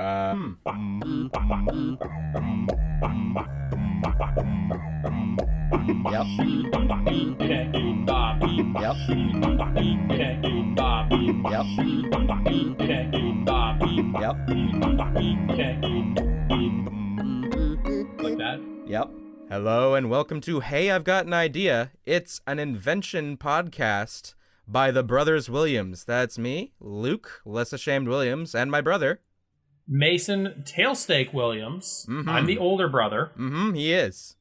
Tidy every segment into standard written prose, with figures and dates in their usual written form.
Yep. Like that? Yep. Hello and welcome to Hey, I've Got an Idea. It's an invention podcast by the Brothers Williams. That's me, Luke, Lessashamed Williams, and my brother. Mason Tailsteak Williams. I'm the older brother. He is.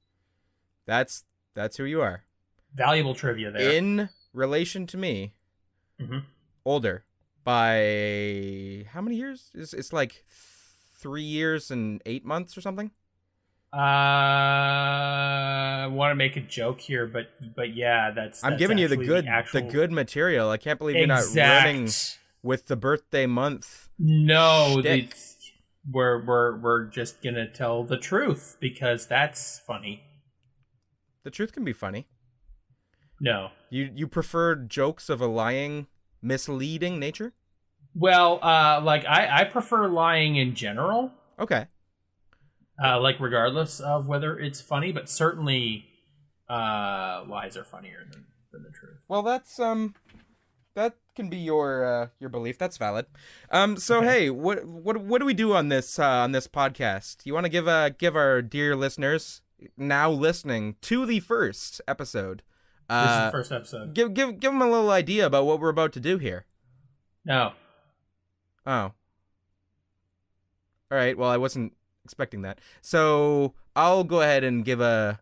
That's who you are. Valuable trivia there. In relation to me, older by how many years? It's like 3 years and 8 months or something. I want to make a joke here, but yeah, that's I'm giving you the good material. I can't believe you're not running with the birthday month. No, we're just gonna tell the truth because that's funny. The truth can be funny. No. You prefer jokes of a lying, misleading nature? Well, I prefer lying in general. Okay. Regardless of whether it's funny, but certainly lies are funnier than the truth. Well, that's that can be your belief. That's valid. So okay. Hey, what do we do on this podcast? You want to give our dear listeners now listening to the first episode? This is the first episode. Give them a little idea about what we're about to do here. No. Oh. All right. Well, I wasn't expecting that. So I'll go ahead and give a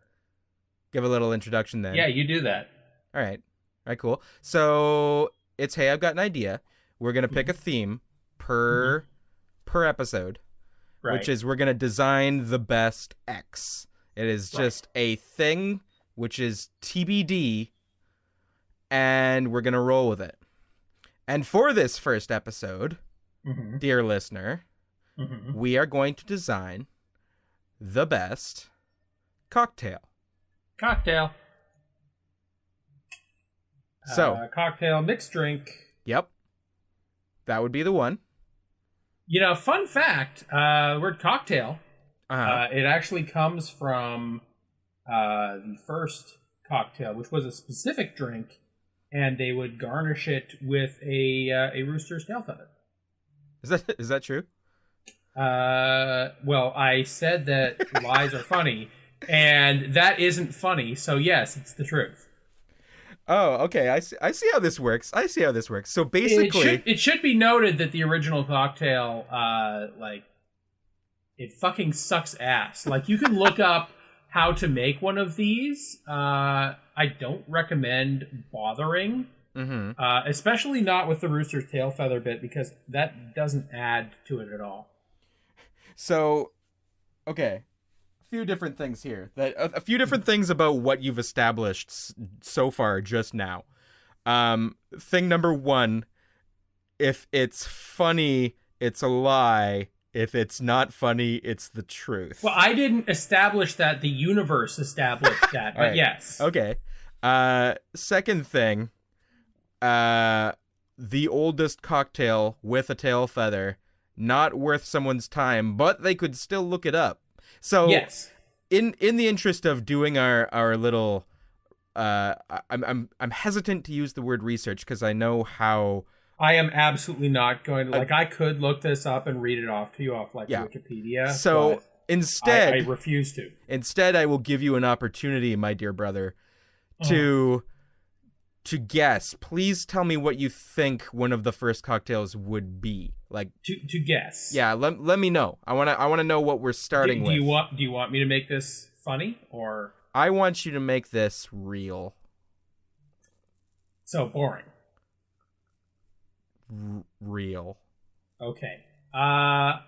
little introduction then. Yeah, you do that. All right. Cool. So it's Hey, I've Got an Idea. We're gonna pick a theme per episode, right. Which is we're gonna design the best X. It is just a thing which is TBD, and we're gonna roll with it. And for this first episode, dear listener, we are going to design the best cocktail. So, cocktail mixed drink. Yep. That would be the one. You know, fun fact, word cocktail, it actually comes from the first cocktail, which was a specific drink, and they would garnish it with a rooster's tail feather. Is that true? Well, I said that lies are funny, and that isn't funny, so yes, it's the truth. Oh, okay. I see how this works. So basically, it should be noted that the original cocktail, it fucking sucks ass. Like, you can look up how to make one of these. I don't recommend bothering, especially not with the rooster's tail feather bit, because that doesn't add to it at all. So, okay. A few different things here. A few different things about what you've established so far just now. Thing number one, if it's funny, it's a lie. If it's not funny, it's the truth. Well, I didn't establish that. The universe established that, but right. Yes. Okay. Second thing, the oldest cocktail with a tail feather, not worth someone's time, but they could still look it up. So, yes. In the interest of doing our little, I'm hesitant to use the word research because I know how. I am absolutely not going to, I could look this up and read it off to you off Wikipedia. So instead, I refuse to. Instead, I will give you an opportunity, my dear brother, to guess. Please tell me what you think one of the first cocktails would be. Like to guess. Yeah, let me know. I want to know what we're starting with. Do you want me to make this funny or? I want you to make this real. So boring. Real. Okay. I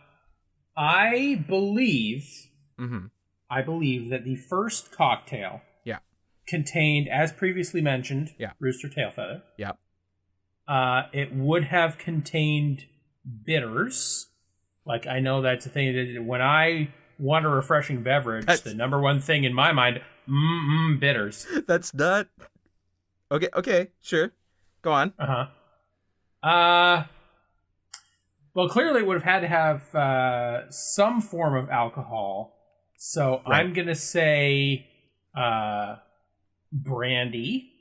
believe that the first cocktail contained, as previously mentioned, rooster tail feather. Yeah. It would have contained bitters. Like, I know that's a thing that when I want a refreshing beverage, the number one thing in my mind, bitters. That's not. Okay, sure. Go on. Well, clearly it would have had to have some form of alcohol. So Right. I'm going to say brandy.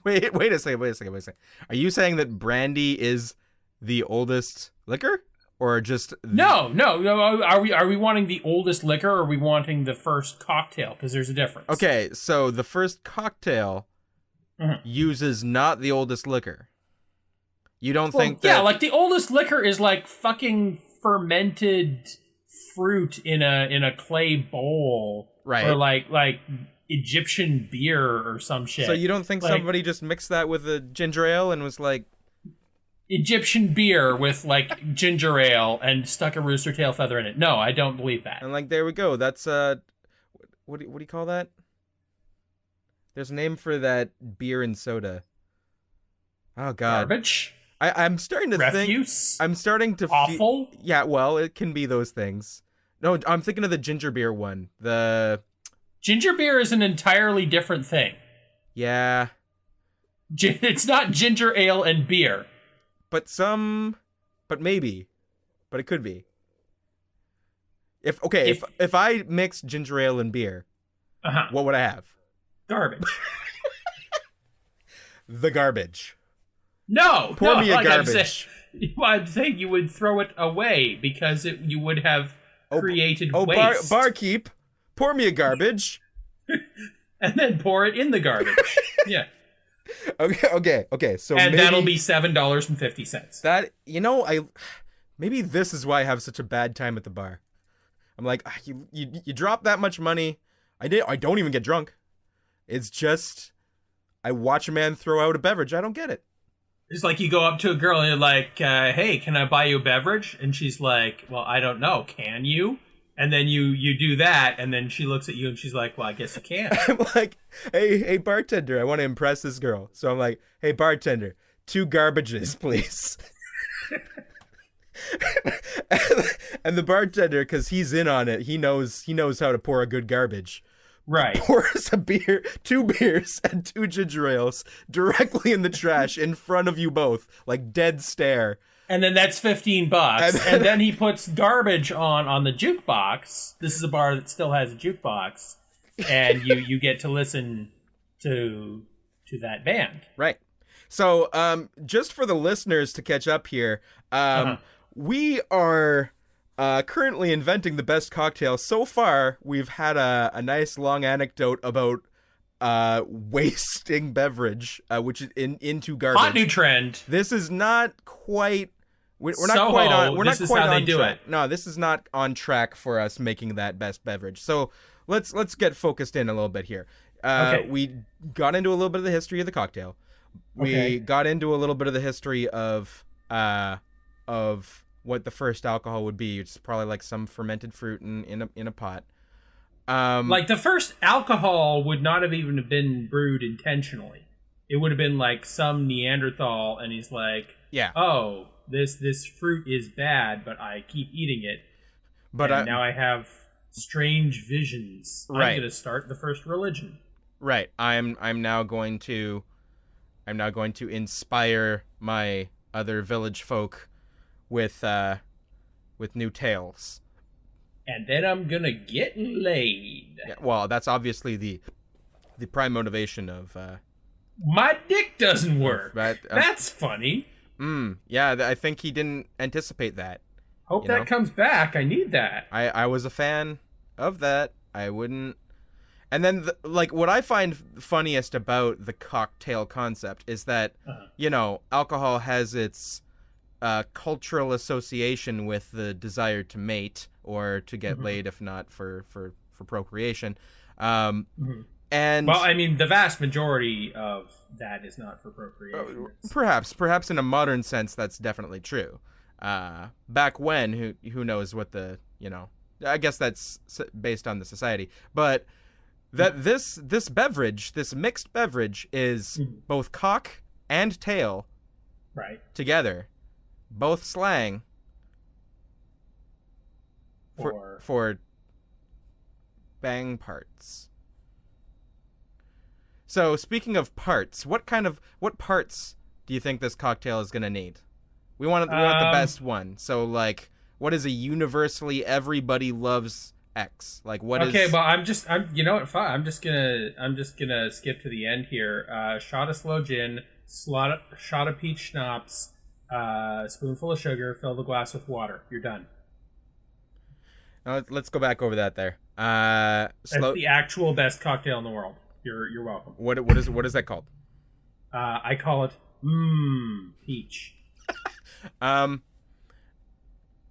Wait a second. Are you saying that brandy is the oldest liquor? Or just... No. Are we wanting the oldest liquor, or are we wanting the first cocktail? Because there's a difference. Okay, so the first cocktail uses not the oldest liquor. You don't think that... Yeah, like the oldest liquor is like fucking fermented fruit in a clay bowl. Right. Or like Egyptian beer or some shit. So you don't think somebody just mixed that with a ginger ale and was like... Egyptian beer with like ginger ale and stuck a rooster tail feather in it. No, I don't believe that. And like, there we go. That's what do you call that? There's a name for that beer and soda. Oh god. Garbage? I'm starting to Refuse? think I'm starting to awful? Yeah, well, it can be those things. No, I'm thinking of the ginger beer one. The ginger beer is an entirely different thing. Yeah. It's not ginger ale and beer. But maybe. But it could be. If I mix ginger ale and beer, what would I have? Garbage. The garbage. No, pour me a garbage. I'd say you would throw it away because you would have created waste. Barkeep, pour me a garbage. And then pour it in the garbage. Yeah. Okay. So and that'll be $7.50. That maybe this is why I have such a bad time at the bar. I'm like, you drop that much money. I don't even get drunk. It's just I watch a man throw out a beverage. I don't get it. It's like you go up to a girl and you're like, hey, can I buy you a beverage? And she's like, well, I don't know. Can you? And then you do that, and then she looks at you and she's like, well, I guess you can. I'm like, hey, bartender, I want to impress this girl. So I'm like, hey, bartender, 2 garbages, please. and the bartender, because he's in on it, he knows how to pour a good garbage. Right. Pours a beer, 2 beers, and 2 ginger ales directly in the trash in front of you both, like dead stare. And then that's $15. And then he puts garbage on the jukebox. This is a bar that still has a jukebox. And you get to listen to that band. Right. So just for the listeners to catch up here, we are currently inventing the best cocktail. So far, we've had a nice long anecdote about wasting beverage, which is into garbage. Hot new trend. This is not quite... We're not Soho, quite on. We're this not is quite how on they do track. it. No, this is not on track for us making that best beverage. So let's get focused in a little bit here. Okay. We got into a little bit of the history of the cocktail. We got into a little bit of the history of what the first alcohol would be. It's probably like some fermented fruit in a pot. Like the first alcohol would not have even been brewed intentionally. It would have been like some Neanderthal, and he's like, yeah, oh, this fruit is bad, but I keep eating it. But now I have strange visions. Right. I'm going to start the first religion. Right. I'm now going to inspire my other village folk with new tales. And then I'm gonna get laid. Yeah, well, that's obviously the prime motivation of my dick doesn't work. But, that's funny. Yeah, I think he didn't anticipate that. Hope that comes back. I need that. I was a fan of that. I wouldn't. And then, what I find funniest about the cocktail concept is that, alcohol has its cultural association with the desire to mate or to get laid, if not for procreation. And well, I mean, the vast majority of that is not for procreation. Perhaps in a modern sense, that's definitely true. Back when, who knows what I guess that's based on the society, but that this beverage, this mixed beverage, is both cock and tail, right, together, both slang for bang parts. So speaking of parts, what parts do you think this cocktail is gonna need? We want the best one. So like, what is a universally everybody loves X? Like what is? Okay, well, I'm. You know what? Fine. I'm just gonna skip to the end here. Shot of slow gin, shot of peach schnapps, spoonful of sugar. Fill the glass with water. You're done. Let's go back over that there. That's the actual best cocktail in the world. You're welcome. What is that called? I call it peach.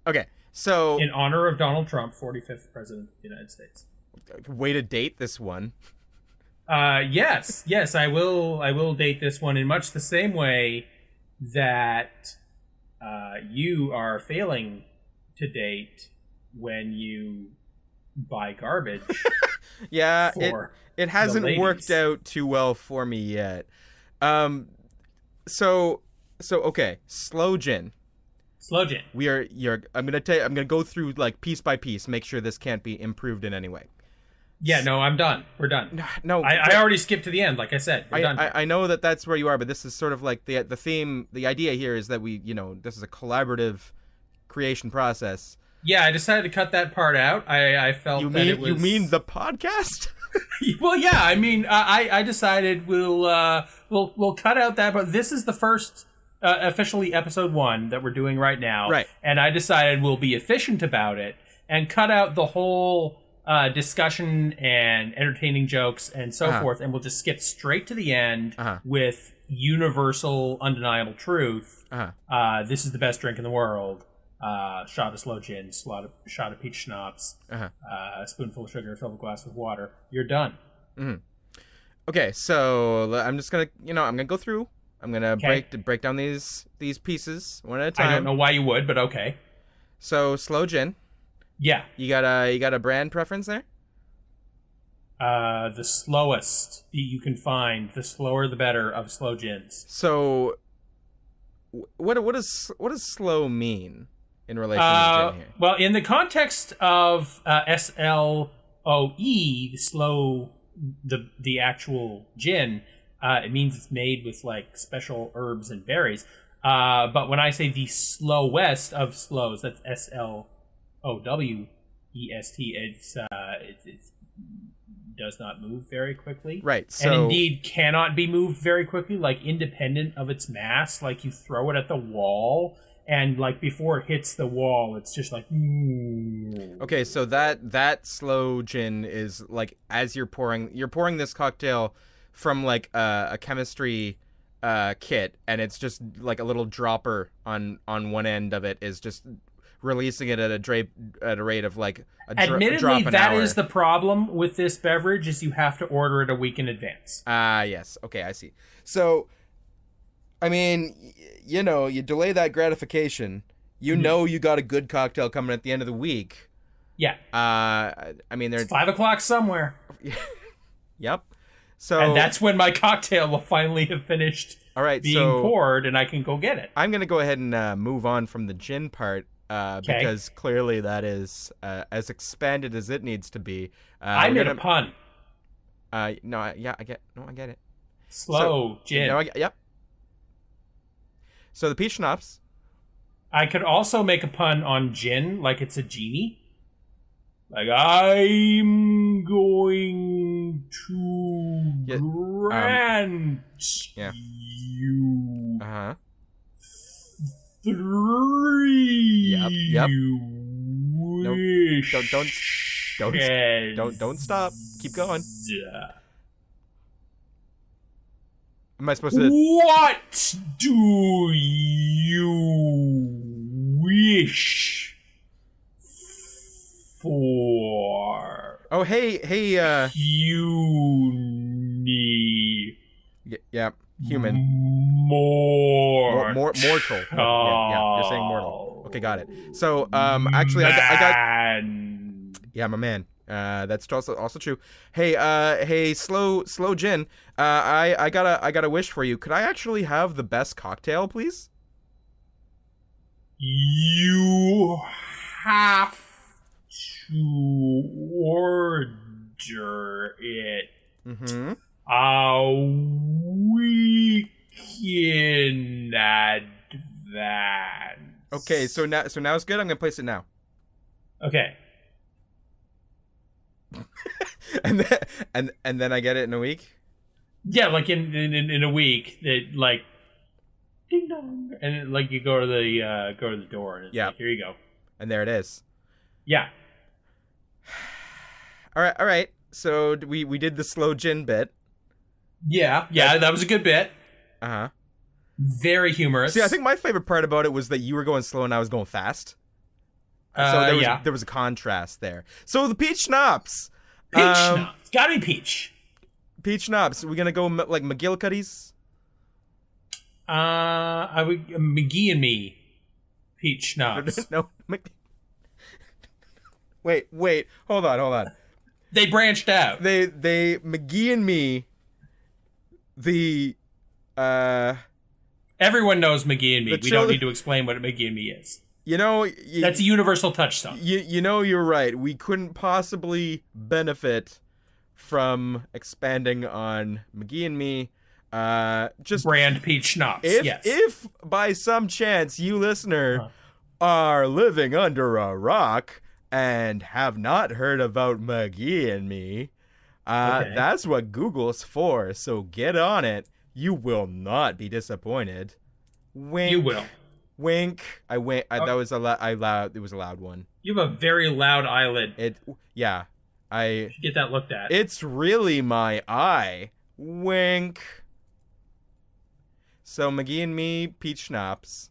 Okay, so in honor of Donald Trump, 45th President of the United States. Way to date this one. Yes, I will date this one in much the same way that you are failing to date when you buy garbage. Yeah, it hasn't worked out too well for me yet. So okay, slow gin. Slow gin. I'm gonna go through like piece by piece, make sure this can't be improved in any way. Yeah, no, I'm done. We're done. No, I already skipped to the end, like I said. We're done. I know that's where you are, but this is sort of like the theme. The idea here is that this is a collaborative creation process. Yeah, I decided to cut that part out. I felt you mean the podcast? Well, yeah. I mean, I decided we'll cut out that. But this is the first officially episode 1 that we're doing right now. Right. And I decided we'll be efficient about it and cut out the whole discussion and entertaining jokes and so forth, and we'll just skip straight to the end with universal, undeniable truth. This is the best drink in the world. Shot of slow gin, shot of peach schnapps, a spoonful of sugar, fill the glass with water. You're done. Mm-hmm. Okay, so I'm just gonna, I'm gonna go through. I'm gonna break down these pieces one at a time. I don't know why you would, but okay. So slow gin. Yeah. You got a brand preference there? The slowest you can find, the slower the better of slow gins. So, what does slow mean in relation to gin here? Well, in the context of SLOE, the slow, the actual gin, it means it's made with like special herbs and berries. But when I say the slowest of slows, that's SLOWEST. It does not move very quickly. Right. So, and indeed cannot be moved very quickly, like independent of its mass. Like you throw it at the wall, and like before it hits the wall, it's just like. Okay, so that slow gin is like as you're pouring this cocktail from like a chemistry kit, and it's just like a little dropper on one end of it is just releasing it at a rate of like admittedly, a drop an that hour. is the problem with this beverage is you have to order it a week in advance. Yes. Okay, I see. So, I mean, you delay that gratification. You know you got a good cocktail coming at the end of the week. Yeah. I mean, there's 5 o'clock somewhere. Yep. So, and that's when my cocktail will finally have finished being poured, and I can go get it. I'm going to go ahead and move on from the gin part. Because clearly that is as expanded as it needs to be. I made a pun. I get it. Slow gin. Yep. So the peach schnapps. I could also make a pun on gin, like it's a genie. Like, I'm going to grant you 3 Yep. wishes. Don't stop. Keep going. Am I supposed to? What do you wish for? Oh, hey. Puny. Yeah. Human. Mortal. Yeah, you're saying mortal. Okay, got it. So, actually, I got. Yeah, my man. That's also true. Hey, slow gin. I got a wish for you. Could I actually have the best cocktail, please? You have to order it. Mm-hmm. A week in advance. Okay, so now it's good. I'm gonna place it now. Okay. and then I get it in a week. Yeah, like in a week, it like ding dong, and like you go to the door, and it's like, here you go, and there it is. Yeah. All right. So we did the slow gin bit. Yeah, that was a good bit. Uh-huh. Very humorous. See, I think my favorite part about it was that you were going slow and I was going fast. So there was a contrast there. So the peach schnapps. Peach schnapps. Gotta be peach. Peach schnapps. We're gonna go like McGillicuddy's? I would McGee and me. Peach schnapps. No. Wait. Hold on. They branched out. They McGee and me. Everyone knows McGee and me. We don't need to explain what McGee and me is. That's a universal touchstone. You're right. We couldn't possibly benefit from expanding on McGee and me. Just brand peach schnapps. If by some chance you listener are living under a rock and have not heard about McGee and me, that's what Google's for. So get on it. You will not be disappointed. Wink. You will. Wink. I wink. That was a loud. It was a loud one. You have a very loud eyelid. Yeah. I should get that looked at. It's really my eye. Wink. So McGee and me, peach schnapps.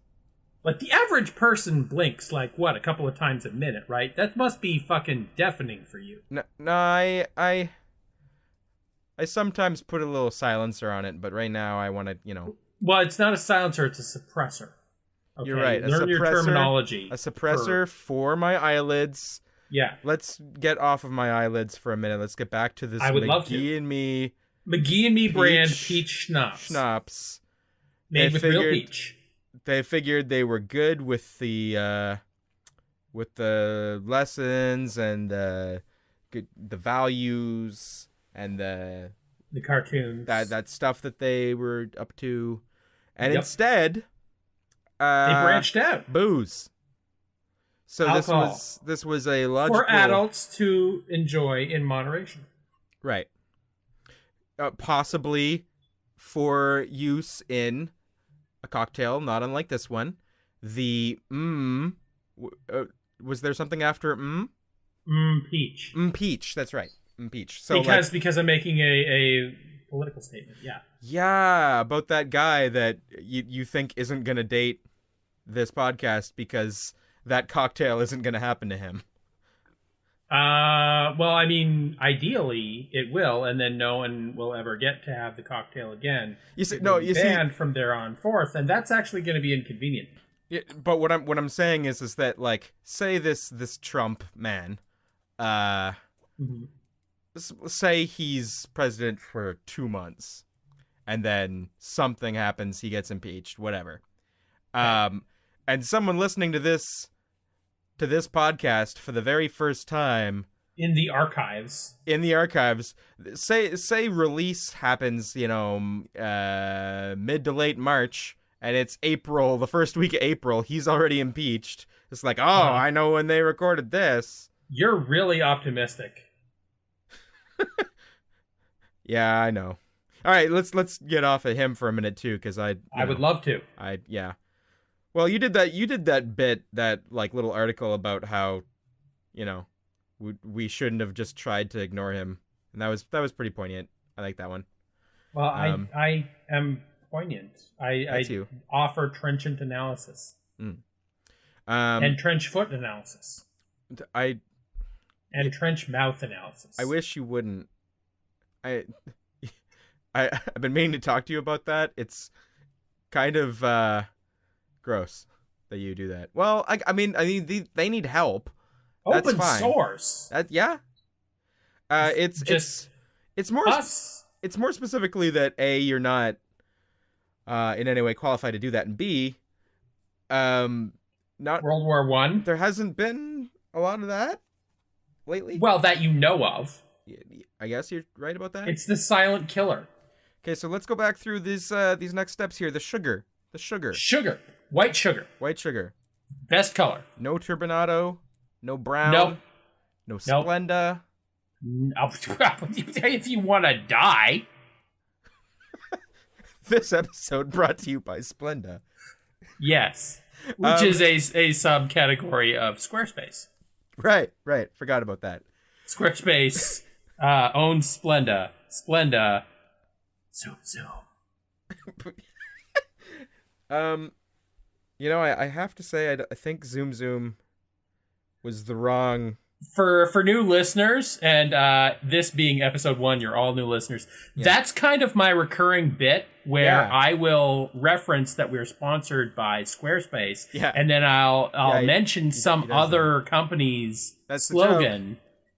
Like the average person blinks like what, a couple of times a minute, right? That must be fucking deafening for you. No, I sometimes put a little silencer on it, but right now I want to, Well, it's not a silencer, it's a suppressor. Okay? You're right. Learn your terminology. A suppressor for my eyelids. Yeah. Let's get off of my eyelids for a minute. Let's get back to this McGee and me. McGee and me brand peach schnapps. Made with real peach. They figured they were good with the lessons and the values and the cartoons, that stuff that they were up to, and instead they branched out. Booze. So alcohol. this was a logical for adults to enjoy in moderation, right? Possibly for use in a cocktail, not unlike this one. The was there something after peach? Peach. That's right. Peach. So because I'm making a political statement. Yeah. Yeah, about that guy that you think isn't gonna date this podcast because that cocktail isn't gonna happen to him. Well, I mean, ideally it will, and then no one will ever get to have the cocktail again. Banned from there on forth, and that's actually going to be inconvenient. Yeah, but what I'm saying is that, like, say this Trump man, say he's president for 2 months, and then something happens, he gets impeached, whatever. And someone listening to this podcast for the very first time in the archives, say release happens, mid to late March, and it's April, the first week of April, he's already impeached. It's like, I know when they recorded this. You're really optimistic. Yeah, I know. All right, let's get off of him for a minute too, because I would love to. Yeah. Well, you did that bit, that like little article about how, we shouldn't have just tried to ignore him, and that was pretty poignant. I like that one. Well, I am poignant. I offer trenchant analysis, and trench foot analysis, and trench mouth analysis. I wish you wouldn't. I've been meaning to talk to you about that. It's kind of gross that you do that. Well, I mean they need help. That's open fine. Source. Yeah. It's more us. It's more specifically that A, you're not in any way qualified to do that, and B, not World War I. There hasn't been a lot of that lately. Well, that you know of. I guess you're right about that. It's the silent killer. Okay, so let's go back through these next steps here. The sugar. White sugar. Best color. No turbinado. No brown. Nope. No Splenda. If you want to die. This episode brought to you by Splenda. Yes. Which is a subcategory of Squarespace. Right. Forgot about that. Squarespace owns Splenda. Splenda. Zoom. I have to say, I think Zoom was the wrong... For new listeners, and this being episode 1, you're all new listeners, that's kind of my recurring bit where I will reference that we're sponsored by Squarespace, and then I'll mention some other company's slogan,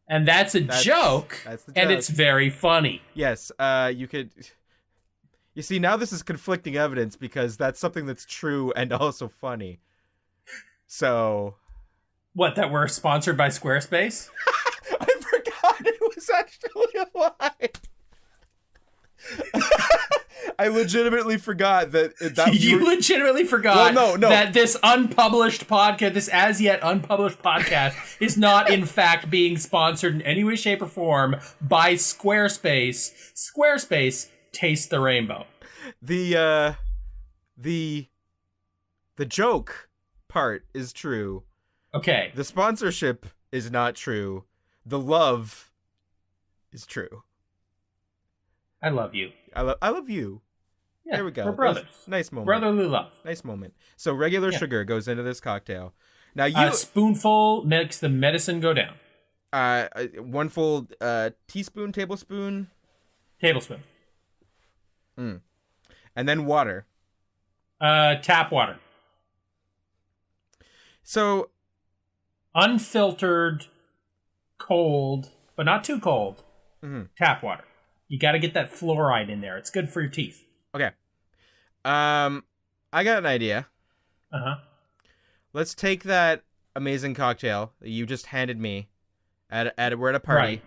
and that's a joke, and it's very funny. Yes, you could... You see, now this is conflicting evidence because that's something that's true and also funny. So... What, that we're sponsored by Squarespace? I forgot it was actually a lie. I legitimately forgot that you legitimately forgot that this unpublished podcast, this as yet unpublished podcast, is not in fact being sponsored in any way, shape, or form by Squarespace. Squarespace, taste the rainbow. The joke part is true. Okay. The sponsorship is not true. The love is true. I love you. I love you. Yeah, there we go. We're brothers. Nice moment. Brotherly love. Nice moment. So regular sugar goes into this cocktail. Now a spoonful makes the medicine go down. 1 full teaspoon, tablespoon. Tablespoon. And then water. Tap water. So unfiltered, cold, but not too cold. Tap water. You got to get that fluoride in there. It's good for your teeth. Okay. I got an idea. Let's take that amazing cocktail that you just handed me we're at a party. Right.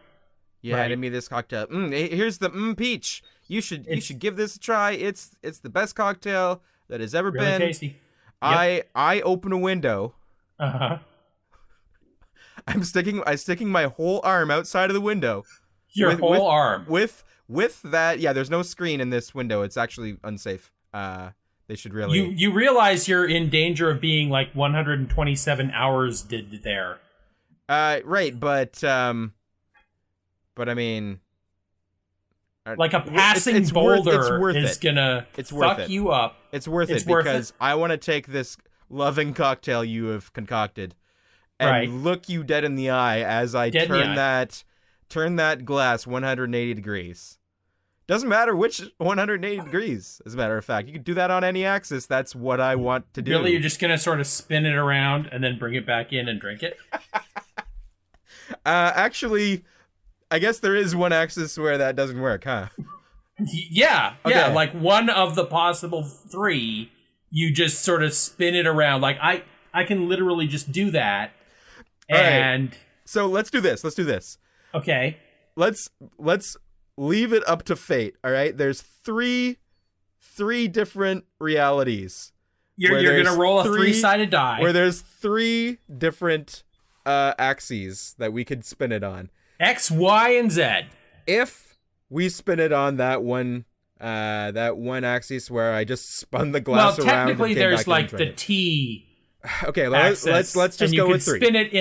You handed me this cocktail. Here's the peach. You should give this a try. It's the best cocktail that has ever been. Tasty. Yep. I open a window. I'm sticking my whole arm outside of the window. Your whole arm. With that, there's no screen in this window. It's actually unsafe. They should really... You realize you're in danger of being like 127 hours did there. Right, but I mean... Like a passing boulder is gonna fuck you up. It's worth it because I want to take this loving cocktail you have concocted and look you dead in the eye as I turn that glass 180 degrees. Doesn't matter which 180 degrees, as a matter of fact. You can do that on any axis. That's what I want to do. Really, you're just going to sort of spin it around and then bring it back in and drink it? Actually, I guess there is one axis where that doesn't work, huh? Yeah, like one of the possible 3, you just sort of spin it around. Like, I can literally just do that. And... Right. So let's do this. Okay. Let's leave it up to fate, all right? There's three different realities. You're going to roll a 3-sided die. Where there's 3 different axes that we could spin it on. X, Y, and Z. If we spin it on that one axis where I just spun the glass around. Well, technically there's like the T. Okay, let's just go with 3. And you can spin it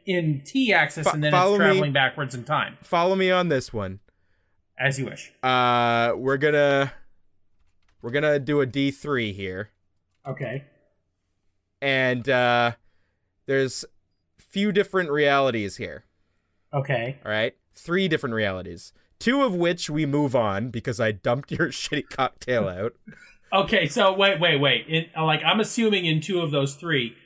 in T axis and then it's traveling backwards in time. Follow me on this one. As you wish. We're gonna do a D3 here. Okay. And there's few different realities here. Okay. All right. 3 different realities. 2 of which we move on because I dumped your shitty cocktail out. Okay, so wait. I'm assuming in 2 of those 3,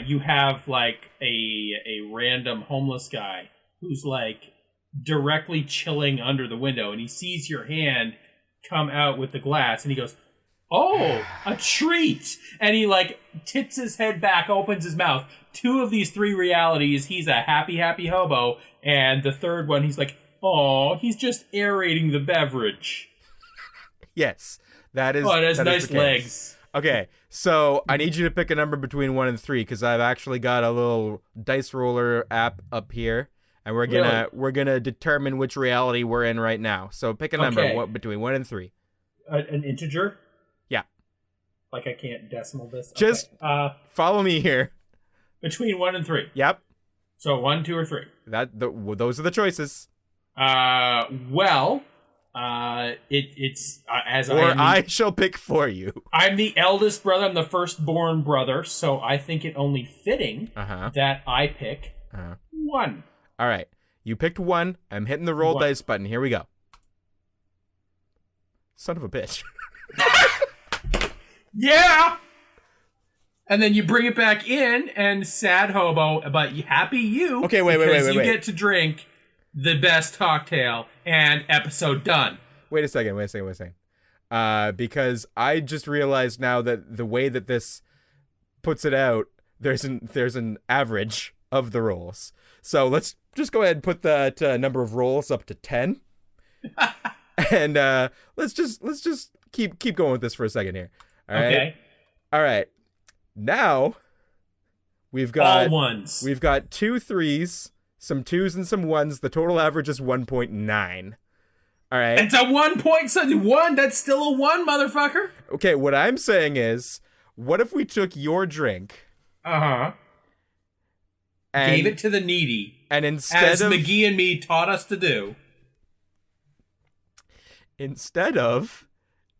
you have like a random homeless guy who's like directly chilling under the window, and he sees your hand come out with the glass, and he goes, "Oh, a treat!" And he like tips his head back, opens his mouth. 2 of these 3 realities, he's a happy hobo, and the 3rd one, he's like, "Oh, he's just aerating the beverage." Yes, that is. Oh, it has nice legs. Okay, so I need you to pick a number between 1 and 3 because I've actually got a little dice roller app up here, and we're gonna determine which reality we're in right now. So pick a number between 1 and 3. An integer? Yeah. Like I can't decimal this. Just follow me here. Between 1 and 3. Yep. So 1, 2, or 3. Those are the choices. I shall pick for you. I'm the eldest brother. I'm the firstborn brother, so I think it only fitting that I pick 1. All right, you picked 1. I'm hitting the roll dice button. Here we go. Son of a bitch. Yeah. And then you bring it back in, and sad hobo, but happy you. Okay, wait. You get to drink the best cocktail, and episode done. Wait a second. Because I just realized now that the way that this puts it out, there's an average of the rolls. So let's just go ahead and put that number of rolls up to 10, and let's just keep going with this for a second here. All right. Okay. All right. Now we've got all ones. We've got 2 3s, some 2s, and some 1s. The total average is 1.9. All right. It's a 1.1. That's still a 1, motherfucker. Okay, what I'm saying is, what if we took your drink? And gave it to the needy. And instead of McGee and me taught us to do. Instead of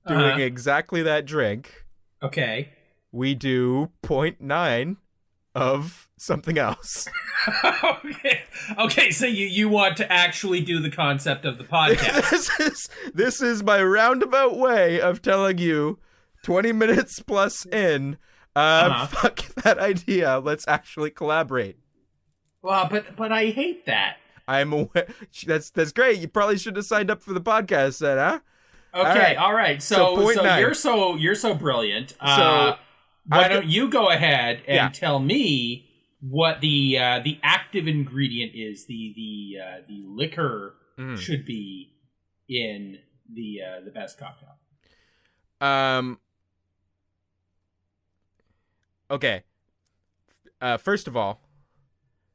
doing exactly that drink. Okay. We do 0.9 of something else. Okay, so you want to actually do the concept of the podcast. This is my roundabout way of telling you 20 minutes plus in, fuck that idea. Let's actually collaborate. Well, but I hate that. I'm aware. That's great. You probably should have signed up for the podcast then, huh? Okay, all right. So you're so brilliant. Why don't you go ahead and tell me what the active ingredient is, the liquor should be in the best cocktail. Okay. First of all,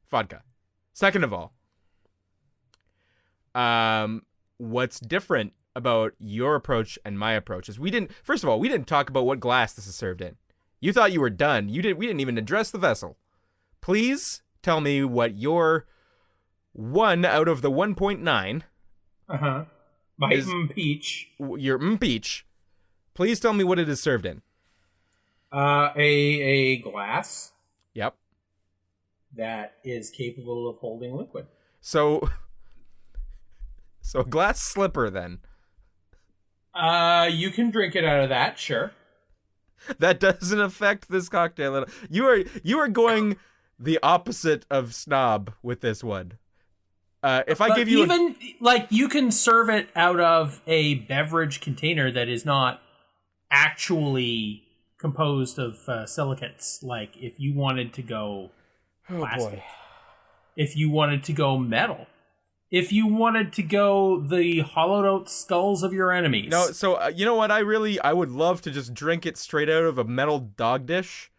vodka. Second of all, what's different about your approach and my approach is we didn't talk about what glass this is served in. You thought you were done. We didn't even address the vessel. Please tell me what your 1 out of the 1.9. My peach. Your peach. Please tell me what it is served in. A glass. Yep. That is capable of holding liquid. So a glass slipper then. You can drink it out of that, sure. That doesn't affect this cocktail at all. You are going the opposite of snob with this one. If I give you you can serve it out of a beverage container that is not actually composed of silicates. Like if you wanted to go plastic, if you wanted to go metal, if you wanted to go the hollowed out skulls of your enemies. No, so you know what? I would love to just drink it straight out of a metal dog dish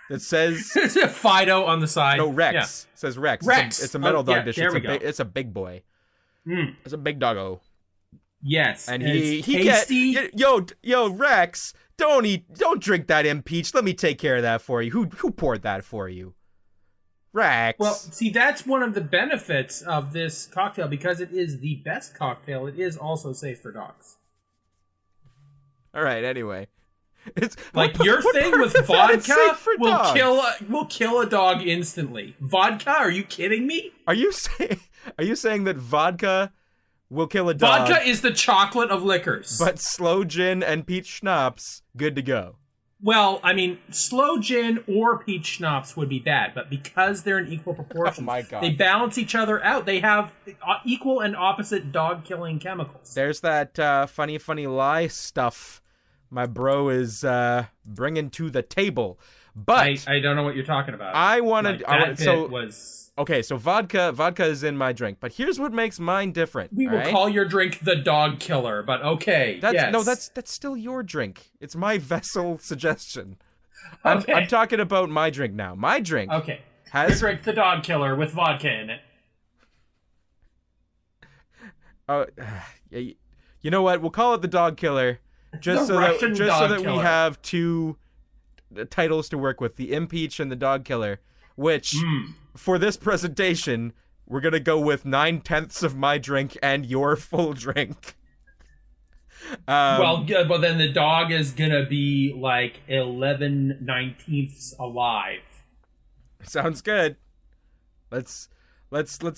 that says Fido on the side. No, Rex. Yeah. It says Rex. It's a metal dog dish. It's a big boy. It's a big doggo. Yes. And yo Rex, don't drink that impeach. Let me take care of that for you. Who poured that for you? Rex. Well, see, that's one of the benefits of this cocktail. Because it is the best cocktail, it is also safe for dogs. All right, anyway. It's like your thing with vodka will kill a dog instantly. Vodka? Are you kidding me? Are you saying that vodka will kill a dog? Vodka is the chocolate of liquors. But slow gin and peach schnapps, good to go. Well, I mean, slow gin or peach schnapps would be bad, but because they're in equal proportions, they balance each other out. They have equal and opposite dog-killing chemicals. There's that funny lie stuff my bro is bringing to the table. But I don't know what you're talking about. Okay, so vodka is in my drink, but here's what makes mine different. We will call your drink the Dog Killer, but okay. No, that's still your drink. It's my vessel suggestion. Okay. I'm talking about my drink now. My drink. Okay. Has your drink the Dog Killer with vodka in it. You know what? We'll call it the Dog Killer, just so that we have two titles to work with: the Impeach and the Dog Killer. Which, for this presentation, we're gonna go with 9/10 of my drink and your full drink. Well, then the dog is gonna be like 11/19 alive. Sounds good. Let's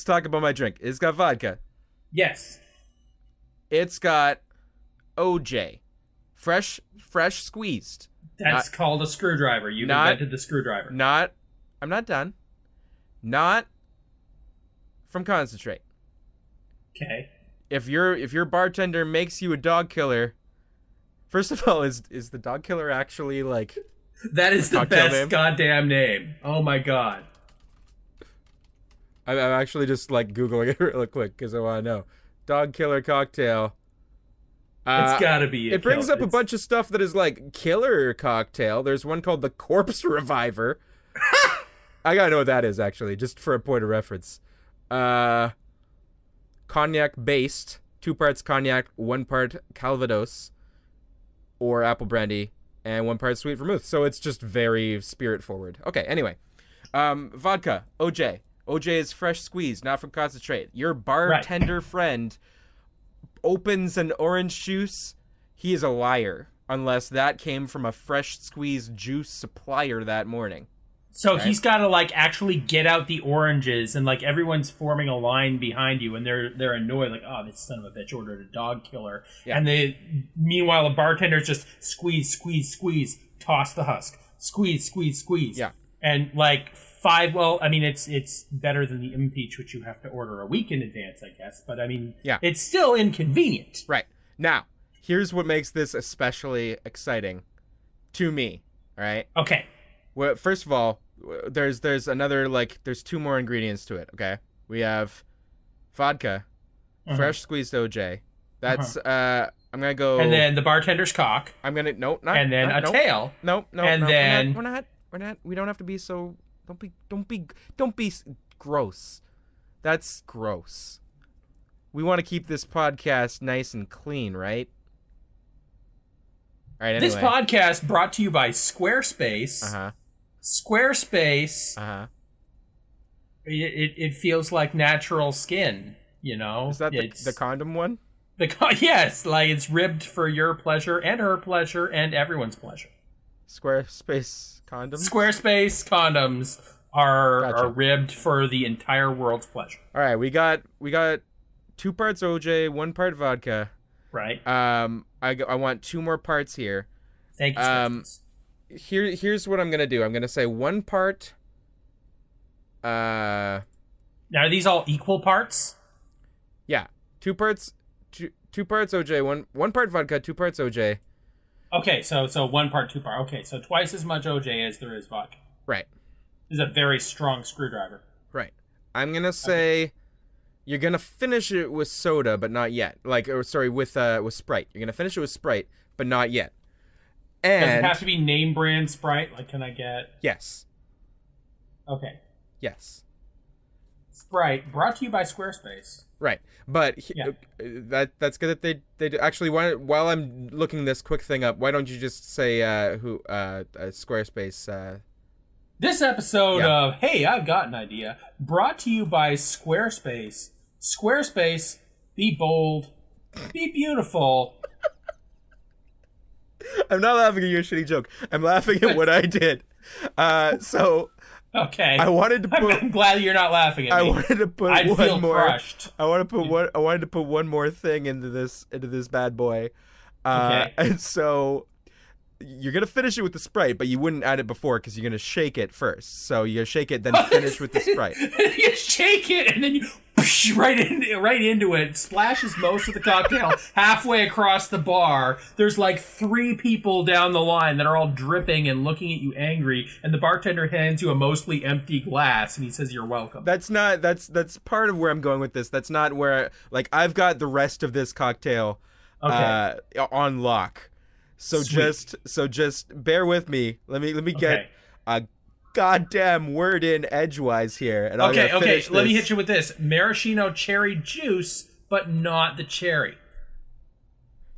talk about my drink. It's got vodka. Yes. It's got OJ, fresh squeezed. That's called a screwdriver. You invented the screwdriver. I'm not done. Not from concentrate. Okay. If your bartender makes you a Dog Killer, first of all, is the Dog Killer actually like that is the best goddamn name. Oh my god. I'm actually just like Googling it real quick because I want to know. Dog Killer cocktail. It's gotta be. It brings up a bunch of stuff that is like killer cocktail. There's one called the Corpse Reviver. I gotta know what that is, actually, just for a point of reference. Cognac based, 2 parts cognac, 1 part Calvados, or apple brandy, and 1 part sweet vermouth. So it's just very spirit forward. Okay, anyway. Vodka, OJ. OJ is fresh squeezed, not from concentrate. Your bartender friend opens an orange juice. He is a liar, unless that came from a fresh squeezed juice supplier that morning. So he's got to like actually get out the oranges, and like everyone's forming a line behind you, and they're annoyed, like, oh, this son of a bitch ordered a Dog Killer, and meanwhile the bartender's just squeeze, toss the husk, squeeze, and like 5. Well, I mean it's better than the Impeach, which you have to order a week in advance, I guess, but I mean it's still inconvenient. Right. Now, here's what makes this especially exciting to me. All right. Okay. Well, first of all, there's another, like, there's 2 more ingredients to it, okay? We have vodka, fresh squeezed OJ. That's, I'm gonna go... And then the bartender's cock. I'm gonna, no, not... And then a tail. No, and then... We're not, we don't have to be so, don't be gross. That's gross. We want to keep this podcast nice and clean, right? All right, anyway. This podcast brought to you by Squarespace. Squarespace. It feels like natural skin, you know. Is that the condom one? Yes, like it's ribbed for your pleasure and her pleasure and everyone's pleasure. Squarespace condoms. Squarespace condoms are ribbed for the entire world's pleasure. All right, we got 2 parts OJ, 1 part vodka. Right. I want 2 more parts here. Thank you. Here's what I'm gonna do. I'm gonna say 1 part. Now, are these all equal parts? Yeah, 2 parts. 2 parts OJ, 1 part vodka, 2 parts OJ. Okay, so 1 part, 2 part. Okay, so twice as much OJ as there is vodka. Right. This is a very strong screwdriver. Right. I'm gonna say you're gonna finish it with soda, but not yet. With Sprite. You're gonna finish it with Sprite, but not yet. And does it have to be name brand Sprite? Like, can I get? Yes. Okay. Yes. Sprite, brought to you by Squarespace. Right, but that's good that they do. Actually, while I'm looking this quick thing up, why don't you just say Squarespace? This episode of Hey, I've Got an Idea, brought to you by Squarespace. Squarespace, be bold, be beautiful. I'm not laughing at your shitty joke. I'm laughing at what I did. Okay. I wanted to put. I'm glad you're not laughing at me. I wanted to put I'd one feel more. Crushed. I wanted to put one more thing into this bad boy. Okay. And so you're gonna finish it with the Sprite, but you wouldn't add it before because you're gonna shake it first. So you shake it, then finish with the Sprite. You shake it, and then you. right into it, splashes most of the cocktail halfway across the bar. There's like 3 people down the line that are all dripping and looking at you angry, and the bartender hands you a mostly empty glass, and he says, "You're welcome." That's part of where I'm going with this. That's not where, like, I've got the rest of this cocktail on lock. So just bear with me. Let me get a goddamn word in edgewise here. And okay. Let me hit you with this: maraschino cherry juice, but not the cherry.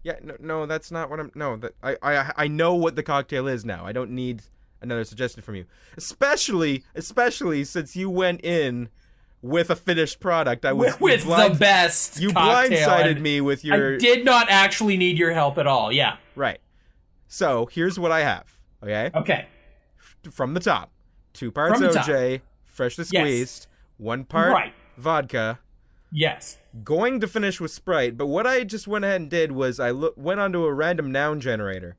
Yeah, no, that's not what I'm. No, I know what the cocktail is now. I don't need another suggestion from you, especially since you went in with a finished product. With the best. You cocktail, blindsided me with your. I did not actually need your help at all. Yeah. Right. So here's what I have. Okay. Okay. From the top. 2 parts OJ, freshly squeezed, 1 part vodka. Yes. Going to finish with Sprite, but what I just went ahead and did was I went onto a random noun generator.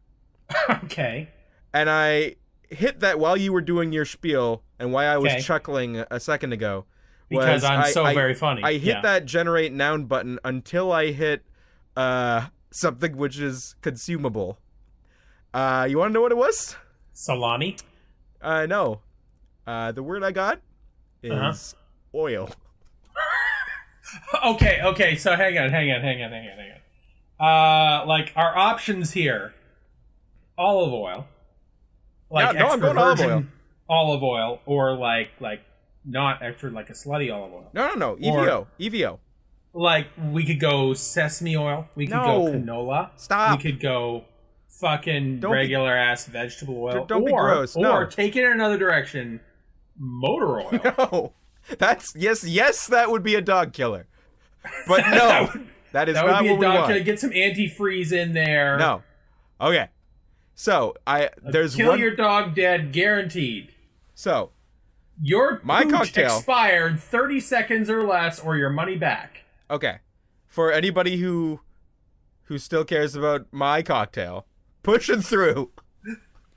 Okay. And I hit that while you were doing your spiel, and why I was chuckling a second ago. Because I'm very funny. I hit that generate noun button until I hit something which is consumable. You want to know what it was? Salami? No. The word I got is oil. Okay, so hang on. Like, our options here: olive oil, like I'm going olive oil, or like not extra, like a slutty olive oil. No, EVO. Like, we could go sesame oil. We could go canola. Stop. We could go fucking regular ass vegetable oil. Don't be gross. Or take it in another direction, motor oil. No, that's yes, that would be a dog killer. But no, that is not what we want. Get some antifreeze in there. No. Okay. So there's kill your dog dead, guaranteed. So your cocktail expired 30 seconds or less, or your money back. Okay. For anybody who still cares about my cocktail, pushing through,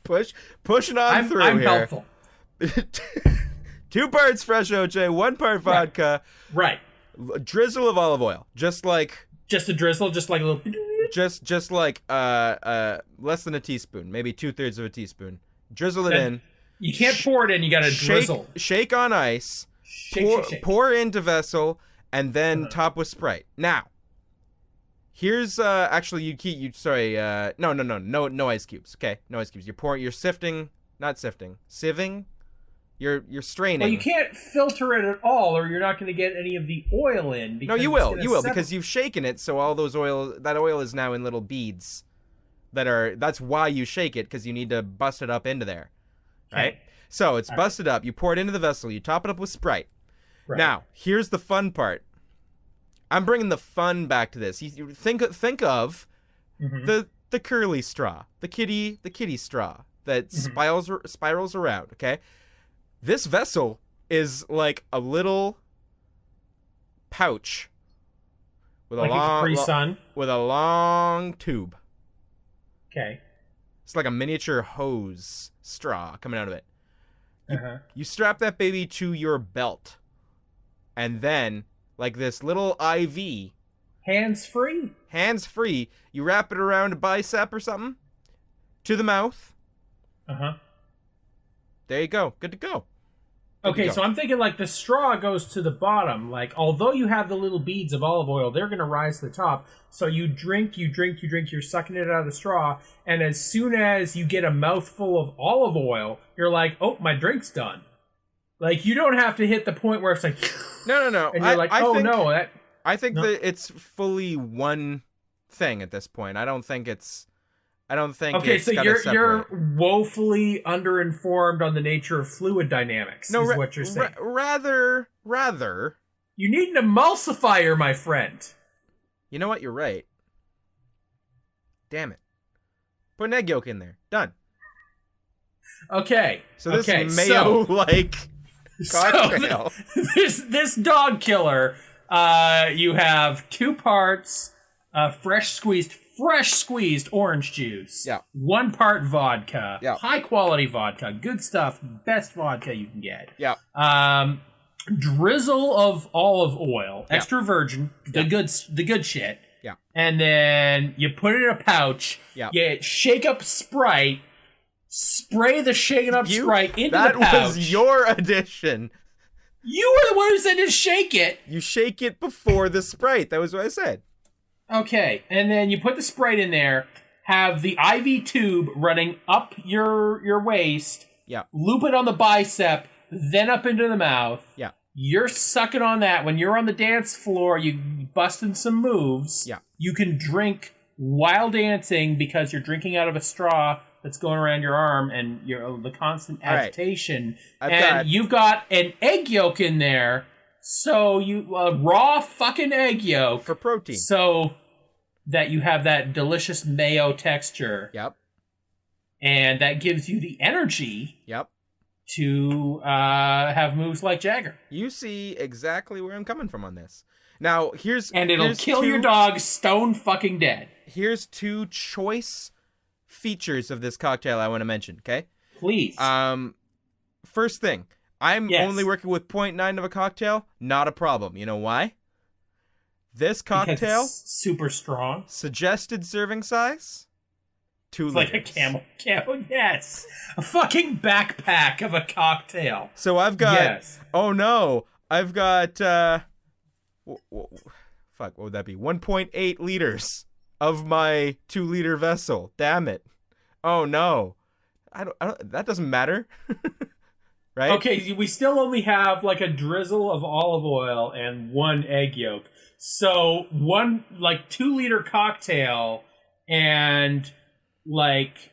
pushing on through. I'm here. helpful. 2 parts fresh OJ, 1 part vodka. Right. A drizzle of olive oil, just a drizzle, just like a little. Just like less than a teaspoon, maybe 2/3 of a teaspoon. Drizzle it in. You can't pour it in. You gotta drizzle. Shake on ice. Shake. Pour into vessel, and then top with Sprite. Now, here's actually no ice cubes. Okay, no ice cubes. You're sieving. You're straining. Well, you can't filter it at all, or you're not going to get any of the oil in. No, you will. You will, because you've shaken it, so all those that oil is now in little beads. That's why you shake it, because you need to bust it up into there, right? Okay. So it's busted up. You pour it into the vessel. You top it up with Sprite. Right. Now, here's the fun part. I'm bringing the fun back to this. You think of the curly straw, the kitty straw that spirals around. Okay. This vessel is like a little pouch with like with a long tube. Okay. It's like a miniature hose straw coming out of it. You strap that baby to your belt, and then, like this little IV, hands free, you wrap it around a bicep or something, to the mouth. There you go. Good to go. Okay, so I'm thinking like the straw goes to the bottom. Like, although you have the little beads of olive oil, they're going to rise to the top. So you drink, you're sucking it out of the straw. And as soon as you get a mouthful of olive oil, you're like, oh, my drink's done. Like, you don't have to hit the point where it's like... No. And you're I think that it's fully one thing at this point. I don't think okay, so you're woefully underinformed on the nature of fluid dynamics. No, is what you're saying. Rather, you need an emulsifier, my friend. You know what? You're right. Damn it! Put an egg yolk in there. Done. Okay. So this mayo-like cocktail. So this dog killer. You have 2 parts fresh squeezed orange juice. Yeah. 1 part vodka. Yeah. High quality vodka. Good stuff. Best vodka you can get. Yeah. drizzle of olive oil, extra virgin, the good shit. Yeah. And then you put it in a pouch. Yeah. You shake up Sprite, spray the shaken up Sprite into the pouch. That was your addition. You were the one who said to shake it. You shake it before the Sprite. That was what I said. Okay, and then you put the Sprite in there, have the IV tube running up your waist, loop it on the bicep, then up into the mouth. Yeah. You're sucking on that. When you're on the dance floor, you busting some moves. Yeah. You can drink while dancing because you're drinking out of a straw that's going around your arm and you're the constant agitation. Right. You've got an egg yolk in there. So you raw fucking egg yolk for protein, so that you have that delicious mayo texture. Yep. And that gives you the energy. Yep. To have moves like Jagger. You see exactly where I'm coming from on this. Now it'll kill your dog stone fucking dead. Here's 2 choice features of this cocktail I want to mention. Okay. Please. First thing. I'm only working with 0.9 of a cocktail. Not a problem. You know why? This cocktail, super strong. Suggested serving size, 2 it's liters. Like a camel, yes. A fucking backpack of a cocktail. So I've got, oh no, I've got, fuck, what would that be? 1.8 liters of my 2-liter vessel. Damn it. Oh no. I don't, that doesn't matter. Right? Okay, we still only have like a drizzle of olive oil and 1 egg yolk. So 2-liter cocktail, and like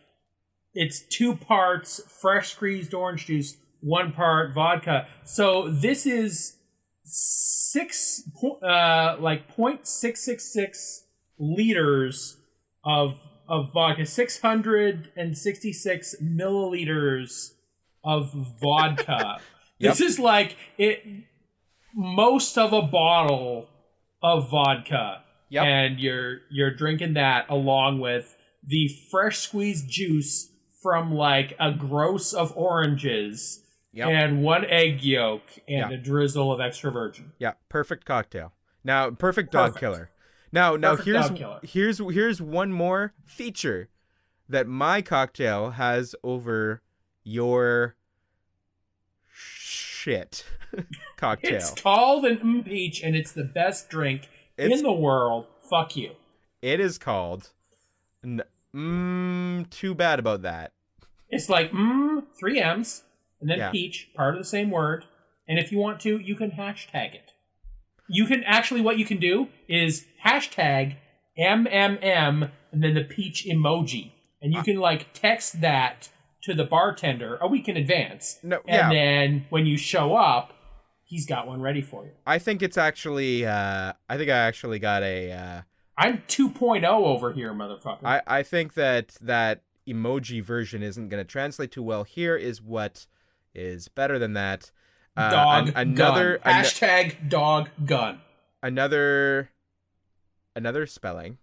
it's 2 parts fresh squeezed orange juice, 1 part vodka. So this is 0.666 liters of vodka, 666 milliliters of vodka. This is like most of a bottle of vodka. Yep. And you're drinking that along with the fresh squeezed juice from like a gross of oranges and 1 egg yolk and a drizzle of extra virgin. Yeah, perfect cocktail. Now, perfect dog killer. Now here's one more feature that my cocktail has over your shit cocktail. It's called an peach, and it's the best drink in the world. Fuck you. It is called. Too bad about that. It's like 3 M's and then peach, part of the same word. And if you want to, you can hashtag it. You can actually, what you can do is hashtag MMM and then the peach emoji, and you can like text that to the bartender a week in advance. And then when you show up, he's got one ready for you. I think it's actually, I actually got a... I'm 2.0 over here, motherfucker. I think that emoji version isn't going to translate too well. Here is what is better than that. Dog gun. Hashtag dog gun. Another spelling.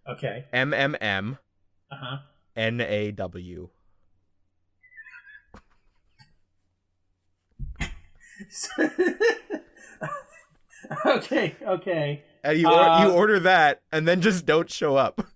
Okay. MMM. Uh-huh. NAW. Okay. And you order that, and then just don't show up.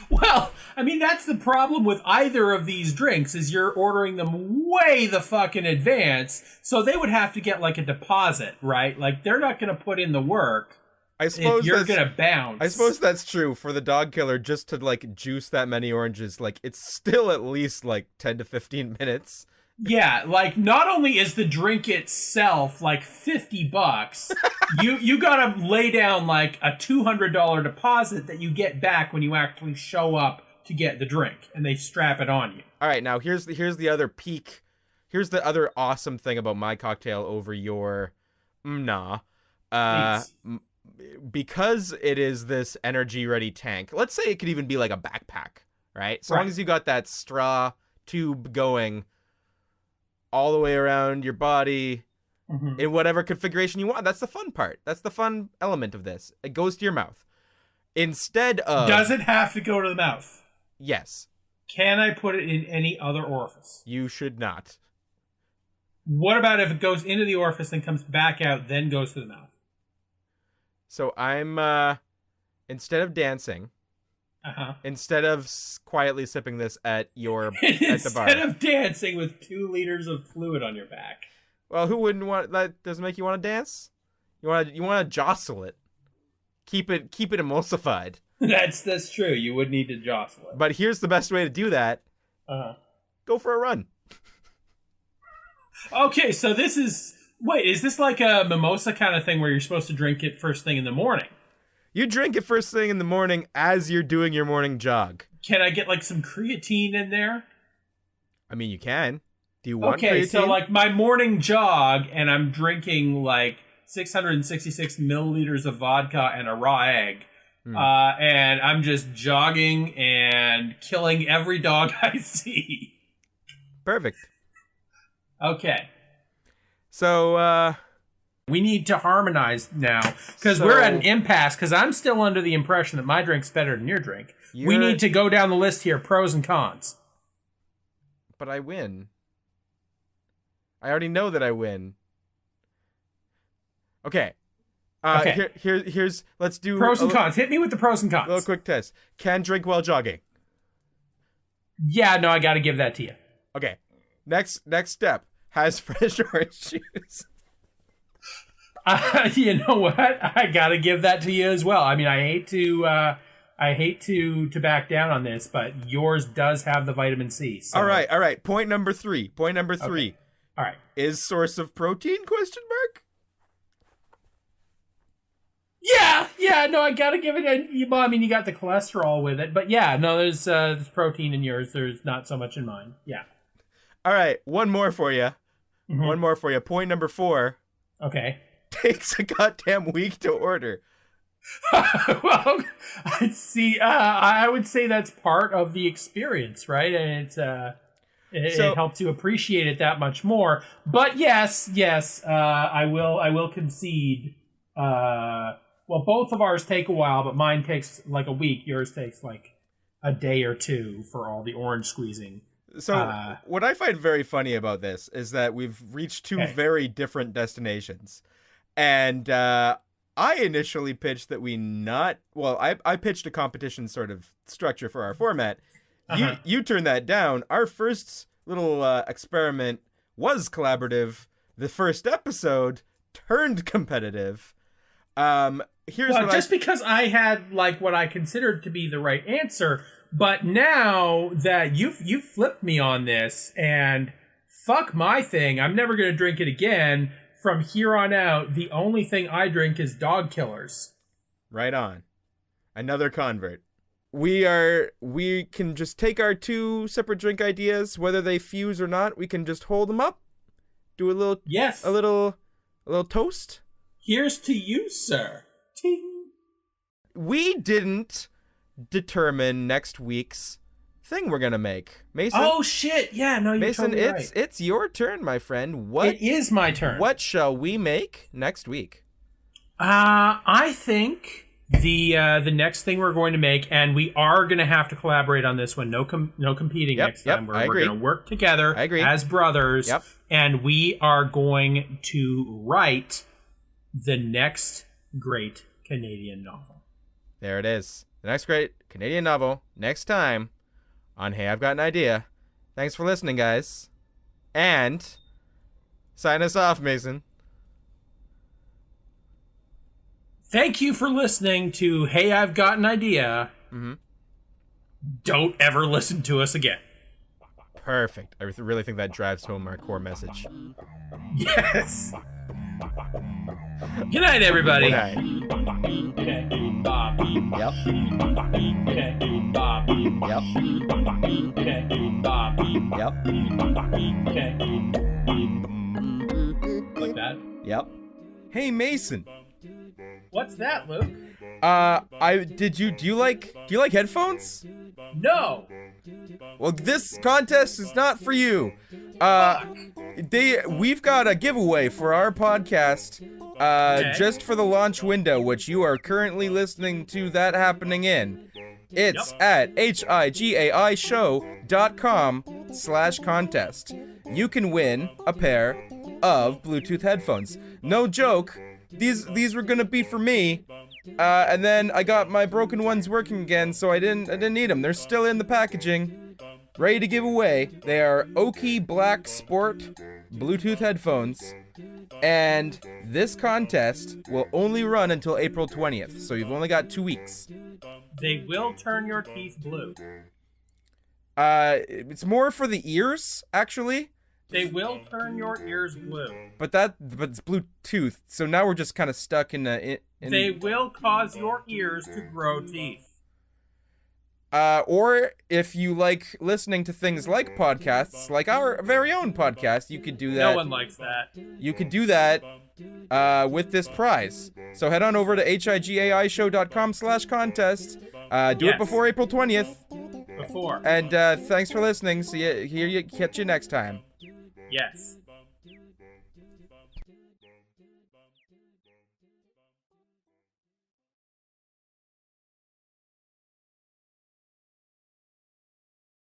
Well, I mean, that's the problem with either of these drinks, is you're ordering them way the fuck in advance, so they would have to get, like, a deposit, right? Like, they're not going to put in the work. I suppose you're going to bounce. I suppose that's true for the dog killer, just to, like, juice that many oranges. Like, it's still at least, like, 10 to 15 minutes. Yeah, like, not only is the drink itself like $50, you gotta lay down like a $200 deposit that you get back when you actually show up to get the drink, and they strap it on you. All right, now here's the other peak. Here's the other awesome thing about my cocktail over your because it is this energy ready tank. Let's say it could even be like a backpack, right? As long as you got that straw tube going all the way around your body in whatever configuration you want. That's the fun part. That's the fun element of this. It goes to your mouth. Instead of... Does it have to go to the mouth? Yes. Can I put it in any other orifice? You should not. What about if it goes into the orifice, then comes back out, then goes to the mouth? So I'm, instead of dancing, instead of quietly sipping this at the bar. Instead of dancing with 2 liters of fluid on your back. Well, who wouldn't want that? Doesn't make you want to dance? You want to jostle it. Keep it emulsified. That's true. You would need to jostle it. But here's the best way to do that. Go for a run. Okay, so this is... Wait, is this like a mimosa kind of thing where you're supposed to drink it first thing in the morning? You drink it first thing in the morning as you're doing your morning jog. Can I get like some creatine in there? I mean, you can. Do you want creatine? Okay, so like my morning jog, and I'm drinking like 666 milliliters of vodka and a raw egg. And I'm just jogging and killing every dog I see. Perfect. Okay. So, we need to harmonize now, because we're at an impasse, because I'm still under the impression that my drink's better than your drink. We need to go down the list here, pros and cons. But I win. I already know that I win. Okay. Here's let's do pros and cons. Hit me with the pros and cons. A little quick test. Can drink while jogging. Yeah, no, I got to give that to you. Okay. Next step. Has fresh orange juice. You know what? I got to give that to you as well. I mean, I hate to back down on this, but yours does have the vitamin C. So. All right. Point number three. Okay. All right. Is source of protein ? Yeah, no, I gotta give it well, I mean, you got the cholesterol with it, but yeah, no, there's protein in yours. There's not so much in mine. Yeah. All right, one more for you. Point number 4. Okay. Takes a goddamn week to order. Well, see, I would say that's part of the experience, right? And it helps you appreciate it that much more. But yes, I will concede. Well, both of ours take a while, but mine takes like a week. Yours takes like a day or 2 for all the orange squeezing. So what I find very funny about this is that we've reached 2 very different destinations. And I initially pitched that I pitched a competition sort of structure for our format. You turned that down. Our first little experiment was collaborative. The first episode turned competitive. Because I had like what I considered to be the right answer, but now that you flipped me on this, and fuck my thing, I'm never going to drink it again. From here on out, the only thing I drink is dog killers. Right on. Another convert. We can just take our 2 separate drink ideas, whether they fuse or not. We can just hold them up, do a little toast. Here's to you, sir. Ting. We didn't determine next week's thing we're gonna make, Mason. Oh shit! Yeah, no, you're Mason, totally right. It's your turn, my friend. It is my turn. What shall we make next week? I think the next thing we're going to make, and we are going to have to collaborate on this one. No competing next time. We're going to work together as brothers, and we are going to write the next great Canadian novel. There it is. The next great Canadian novel, next time on Hey, I've Got an Idea. Thanks for listening, guys. And sign us off, Mason. Thank you for listening to Hey, I've Got an Idea. Mm-hmm. Don't ever listen to us again. Perfect. I really think that drives home our core message. Yes. Good night, everybody. Good night. Okay, Bob. Yep. Okay, Bob. Yep. Okay, Bob. Yep. Okay. Like that? Yep. Hey, Mason. What's that, Luke? Do you like headphones? No. Well, this contest is not for you. We've got a giveaway for our podcast, just for the launch window, which you are currently listening to that happening in. It's at higaishow.com/contest. you can win a pair of Bluetooth headphones. No joke. These were gonna be for me, and then I got my broken ones working again, so I didn't need them. They're still in the packaging, ready to give away. They are Oki Black Sport Bluetooth headphones, and this contest will only run until April 20th, so you've only got 2 weeks. They will turn your teeth blue. It's more for the ears, actually. They will turn your ears blue. But it's Bluetooth, so now we're just kind of stuck in They will cause your ears to grow teeth. Or if you like listening to things like podcasts, like our very own podcast, you could do that. No one likes that. You could do that with this prize. So head on over to higaishow.com/contest. Do it before April 20th. Before. And thanks for listening. See you. Catch you next time. Yes.